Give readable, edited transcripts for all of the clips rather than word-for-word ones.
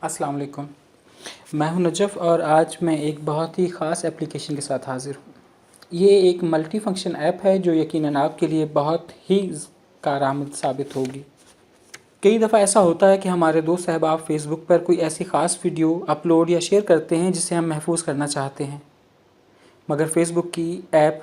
अस्सलाम वालेकुम। मैं हूं नजफ़ और आज मैं एक बहुत ही ख़ास एप्लीकेशन के साथ हाज़िर हूं। ये एक मल्टी फंक्शन ऐप है जो यकीनन आपके लिए बहुत ही कारआमद साबित होगी। कई दफ़ा ऐसा होता है कि हमारे दोस्त अहबाब फेसबुक पर कोई ऐसी ख़ास वीडियो अपलोड या शेयर करते हैं जिसे हम महफूज करना चाहते हैं, मगर फेसबुक की ऐप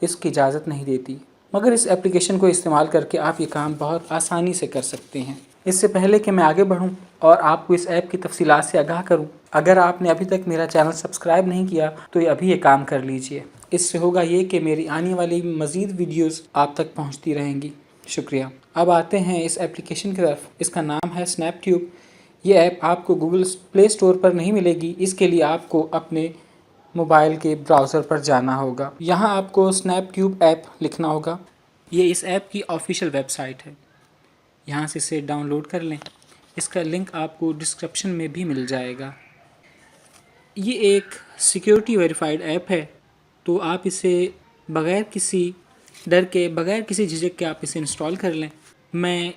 इसकी इजाज़त नहीं देती। मगर इस एप्लीकेशन को इस्तेमाल करके आप ये काम बहुत आसानी से कर सकते हैं। इससे पहले कि मैं आगे बढ़ूं और आपको इस ऐप की तफसीलात से आगाह करूं, अगर आपने अभी तक मेरा चैनल सब्सक्राइब नहीं किया तो ये अभी ये काम कर लीजिए। इससे होगा ये कि मेरी आने वाली मज़ीद वीडियोस आप तक पहुंचती रहेंगी। शुक्रिया। अब आते हैं इस एप्लीकेशन की तरफ। इसका नाम है स्नैपट्यूब। ये ऐप आपको गूगल प्ले स्टोर पर नहीं मिलेगी। इसके लिए आपको अपने मोबाइल के ब्राउज़र पर जाना होगा। यहाँ आपको स्नैपट्यूब ऐप लिखना होगा। ये इस ऐप की ऑफिशियल वेबसाइट है। यहाँ से इसे डाउनलोड कर लें। इसका लिंक आपको डिस्क्रिप्शन में भी मिल जाएगा। ये एक सिक्योरिटी वेरीफाइड ऐप है, तो आप इसे बग़ैर किसी डर के, बग़ैर किसी झिझक के आप इसे इंस्टॉल कर लें। मैं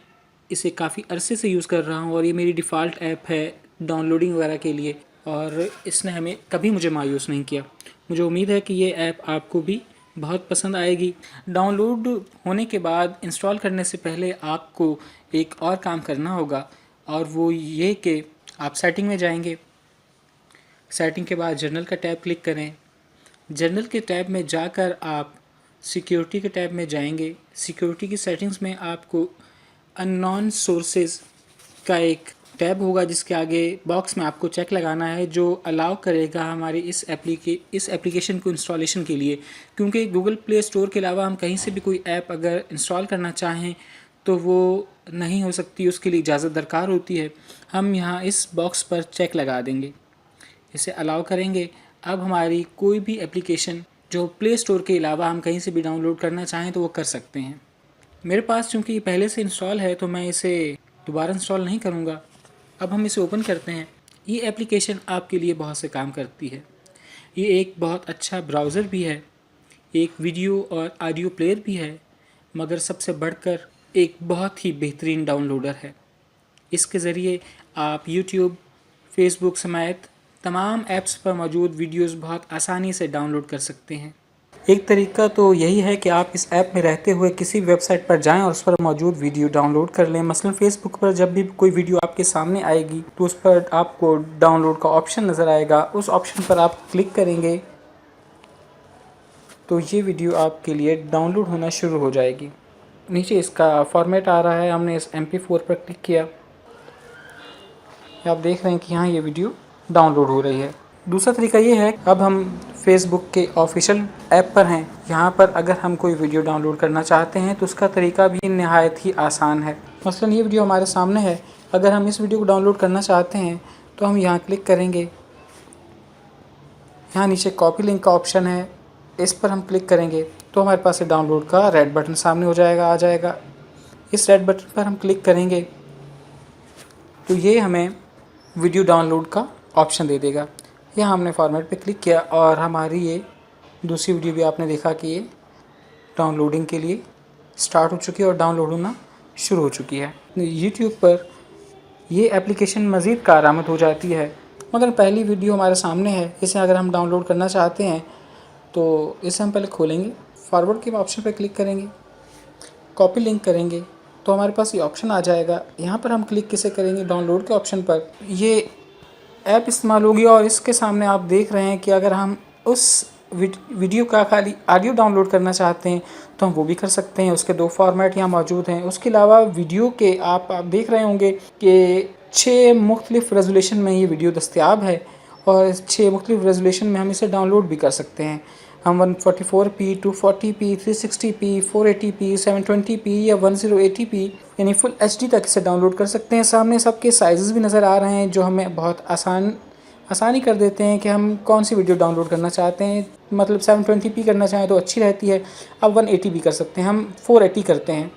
इसे काफ़ी अरसे से यूज़ कर रहा हूँ और ये मेरी डिफ़ॉल्ट ऐप है डाउनलोडिंग वगैरह के लिए, और इसने हमें कभी मुझे मायूस नहीं किया। मुझे उम्मीद है कि ये ऐप आपको भी बहुत पसंद आएगी। डाउनलोड होने के बाद इंस्टॉल करने से पहले आपको एक और काम करना होगा, और वो ये कि आप सेटिंग में जाएंगे। सेटिंग के बाद जर्नल का टैब क्लिक करें। जर्नल के टैब में जाकर आप सिक्योरिटी के टैब में जाएंगे। सिक्योरिटी की सेटिंग्स में आपको अननोन सोर्सेज का एक टैब होगा जिसके आगे बॉक्स में आपको चेक लगाना है, जो अलाउ करेगा हमारी इस एप्लीकेशन को इंस्टॉलेशन के लिए। क्योंकि गूगल प्ले स्टोर के अलावा हम कहीं से भी कोई ऐप अगर इंस्टॉल करना चाहें तो वो नहीं हो सकती, उसके लिए इजाज़त दरकार होती है। हम यहाँ इस बॉक्स पर चेक लगा देंगे, इसे अलाउ करेंगे। अब हमारी कोई भी एप्लीकेशन जो प्ले स्टोर के अलावा हम कहीं से भी डाउनलोड करना चाहें तो वो कर सकते हैं। मेरे पास चूँकि ये पहले से इंस्टॉल है तो मैं इसे दोबारा इंस्टॉल नहीं करूँगा। अब हम इसे ओपन करते हैं। ये एप्लीकेशन आपके लिए बहुत से काम करती है। ये एक बहुत अच्छा ब्राउज़र भी है, एक वीडियो और ऑडियो प्लेयर भी है, मगर सबसे बढ़कर एक बहुत ही बेहतरीन डाउनलोडर है। इसके ज़रिए आप यूट्यूब, फेसबुक समेत तमाम ऐप्स पर मौजूद वीडियोस बहुत आसानी से डाउनलोड कर सकते हैं। एक तरीका तो यही है कि आप इस ऐप में रहते हुए किसी वेबसाइट पर जाएं और उस पर मौजूद वीडियो डाउनलोड कर लें। मसलन फेसबुक पर जब भी कोई वीडियो आपके सामने आएगी तो उस पर आपको डाउनलोड का ऑप्शन नज़र आएगा। उस ऑप्शन पर आप क्लिक करेंगे तो ये वीडियो आपके लिए डाउनलोड होना शुरू हो जाएगी। नीचे इसका फॉर्मेट आ रहा है, हमने इस MP4 पर क्लिक किया। आप देख रहे हैं कि यहाँ ये वीडियो डाउनलोड हो रही है। दूसरा तरीका ये है, अब हम फेसबुक के ऑफिशियल ऐप पर हैं। यहाँ पर अगर हम कोई वीडियो डाउनलोड करना चाहते हैं तो उसका तरीका भी नहायत ही आसान है। मसलन ये वीडियो हमारे सामने है। अगर हम इस वीडियो को डाउनलोड करना चाहते हैं तो हम यहाँ क्लिक करेंगे। यहाँ नीचे कॉपी लिंक का ऑप्शन है, इस पर हम क्लिक करेंगे तो हमारे पास डाउनलोड का रेड बटन सामने आ जाएगा। इस रेड बटन पर हम क्लिक करेंगे तो ये हमें वीडियो डाउनलोड का ऑप्शन दे देगा। यहाँ हमने फॉर्मेट पे क्लिक किया और हमारी ये दूसरी वीडियो भी आपने देखा कि ये डाउनलोडिंग के लिए स्टार्ट हो चुकी है और डाउनलोड होना शुरू हो चुकी है। यूट्यूब पर ये एप्लीकेशन मज़ीद कारआमद हो जाती है, मगर पहली वीडियो हमारे सामने है। इसे अगर हम डाउनलोड करना चाहते हैं तो इसे हम पहले खोलेंगे, फॉरवर्ड के ऑप्शन पर क्लिक करेंगे, कॉपी लिंक करेंगे तो हमारे पास ये ऑप्शन आ जाएगा। यहाँ पर हम क्लिक किसे करेंगे, डाउनलोड के ऑप्शन पर। ये ऐप इस्तेमाल होगी और इसके सामने आप देख रहे हैं कि अगर हम उस वीडियो का खाली ऑडियो डाउनलोड करना चाहते हैं तो हम वो भी कर सकते हैं। उसके 2 फॉर्मेट यहाँ मौजूद हैं। उसके अलावा वीडियो के आप देख रहे होंगे कि 6 मुख्तलिफ़ रेजोल्यूशन में ये वीडियो दस्तयाब है और 6 मुख्तलिफ़ रेजोल्यूशन में हम इसे डाउनलोड भी कर सकते हैं। हम 144p, 240p, 360p, 480p, 720p या 1080p यानी फुल HD तक इसे डाउनलोड कर सकते हैं। सामने सबके साइज़ भी नज़र आ रहे हैं जो हमें बहुत आसानी कर देते हैं कि हम कौन सी वीडियो डाउनलोड करना चाहते हैं। मतलब 720p करना चाहें तो अच्छी रहती है। अब 180 भी कर सकते हैं। हम 480 करते हैं।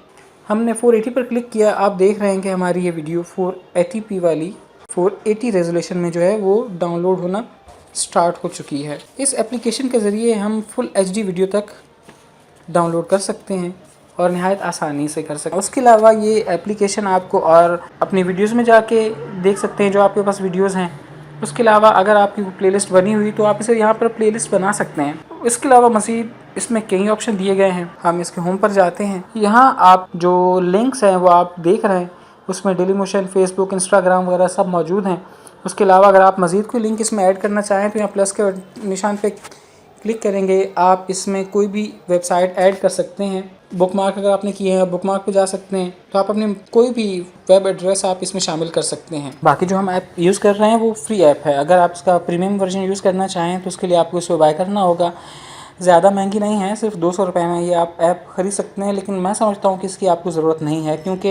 हमने 480 पर क्लिक किया। आप देख रहे हैं कि हमारी ये वीडियो 480p वाली 480 रेजोल्यूशन में जो है वो डाउनलोड होना स्टार्ट हो चुकी है। इस एप्लीकेशन के ज़रिए हम फुल HD वीडियो तक डाउनलोड कर सकते हैं। और नहायत आसानी से कर सकते हैं। उसके अलावा ये एप्लीकेशन आपको और अपनी वीडियोज़ में जाके देख सकते हैं जो आपके पास वीडियोज़ हैं। उसके अलावा अगर आपकी प्लेलिस्ट बनी हुई तो आप इसे यहाँ पर प्लेलिस्ट बना सकते हैं। इसके अलावा मज़ीद इसमें कई ऑप्शन दिए गए हैं। हम इसके होम पर जाते हैं। यहाँ आप जो लिंक्स हैं वो आप देख रहे हैं, उसमें डेलीमोशन, फेसबुक, इंस्टाग्राम वगैरह सब मौजूद हैं। उसके अलावा अगर आप मज़ीद कोई लिंक इसमें ऐड करना चाहें तो यहाँ प्लस के निशान पे क्लिक करेंगे, आप इसमें कोई भी वेबसाइट ऐड कर सकते हैं। बुकमार्क अगर आपने किए हैं, बुकमार्क पे जा सकते हैं, तो आप अपने कोई भी वेब एड्रेस आप इसमें शामिल कर सकते हैं। बाकी जो हम ऐप यूज़ कर रहे हैं वो फ्री ऐप है। अगर आप इसका प्रीमियम वर्जन यूज़ करना चाहें तो उसके लिए आपको इसको बाय करना होगा। ज़्यादा महंगी नहीं है, सिर्फ 200 रुपये में ये आप ऐप ख़रीद सकते हैं। लेकिन मैं समझता हूँ कि इसकी आपको ज़रूरत नहीं है, क्योंकि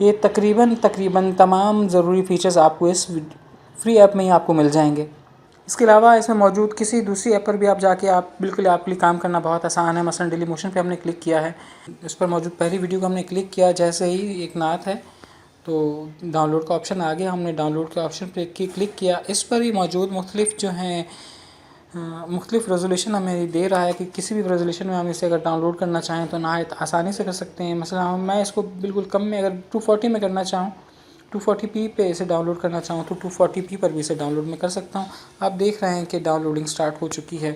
ये तकरीबन तमाम ज़रूरी फ़ीचर्स आपको इस फ्री ऐप में ही आपको मिल जाएंगे। इसके अलावा इसमें मौजूद किसी दूसरी ऐप पर भी आप जाके आप बिल्कुल आपके लिए काम करना बहुत आसान है। मसलन डेलीमोशन पे हमने क्लिक किया है, इस पर मौजूद पहली वीडियो को हमने क्लिक किया, जैसे ही एक नात है तो डाउनलोड का ऑप्शन आ गया। हमने डाउनलोड के ऑप्शन पे क्लिक किया। इस पर भी मौजूद मुख्तलिफ जो हैं मुख्तलिफ रेजोल्यूशन हमें दे रहा है कि किसी भी रेजोल्यूशन में हम इसे अगर डाउनलोड करना चाहें तो नहायत आसानी से कर सकते हैं। मसलन मैं इसको बिल्कुल कम में अगर 240 में करना चाहूँ, 240p पे इसे डाउनलोड करना चाहूँ तो 240p पर भी इसे डाउनलोड में कर सकता हूँ। आप देख रहे हैं कि डाउनलोडिंग स्टार्ट हो चुकी है।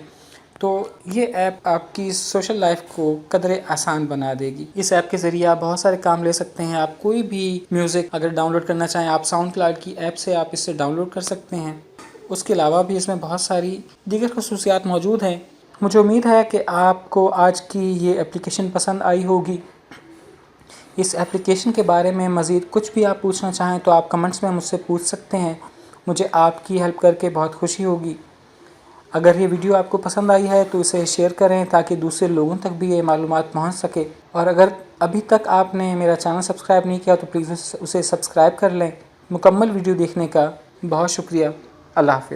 तो ये ऐप आपकी सोशल लाइफ को कदरे आसान बना देगी। इस ऐप के ज़रिए आप बहुत सारे काम ले सकते हैं। आप कोई भी म्यूज़िक अगर डाउनलोड करना चाहें, आप साउंड क्लाउड की ऐप से आप इसे डाउनलोड कर सकते हैं। उसके अलावा भी इसमें बहुत सारी दीगर खसूसियात मौजूद हैं। मुझे उम्मीद है कि आपको आज की ये एप्लीकेशन पसंद आई होगी। इस एप्लीकेशन के बारे में मज़ीद कुछ भी आप पूछना चाहें तो आप कमेंट्स में मुझसे पूछ सकते हैं। मुझे आपकी हेल्प करके बहुत खुशी होगी। अगर ये वीडियो आपको पसंद आई है तो इसे शेयर करें ताकि दूसरे लोगों तक भी ये मालूमात पहुंच सके। और अगर अभी तक आपने मेरा चैनल सब्सक्राइब नहीं किया तो प्लीज़ उसे सब्सक्राइब कर लें। मुकम्मल वीडियो देखने का बहुत शुक्रिया। अल्लाह हाफ़िज़।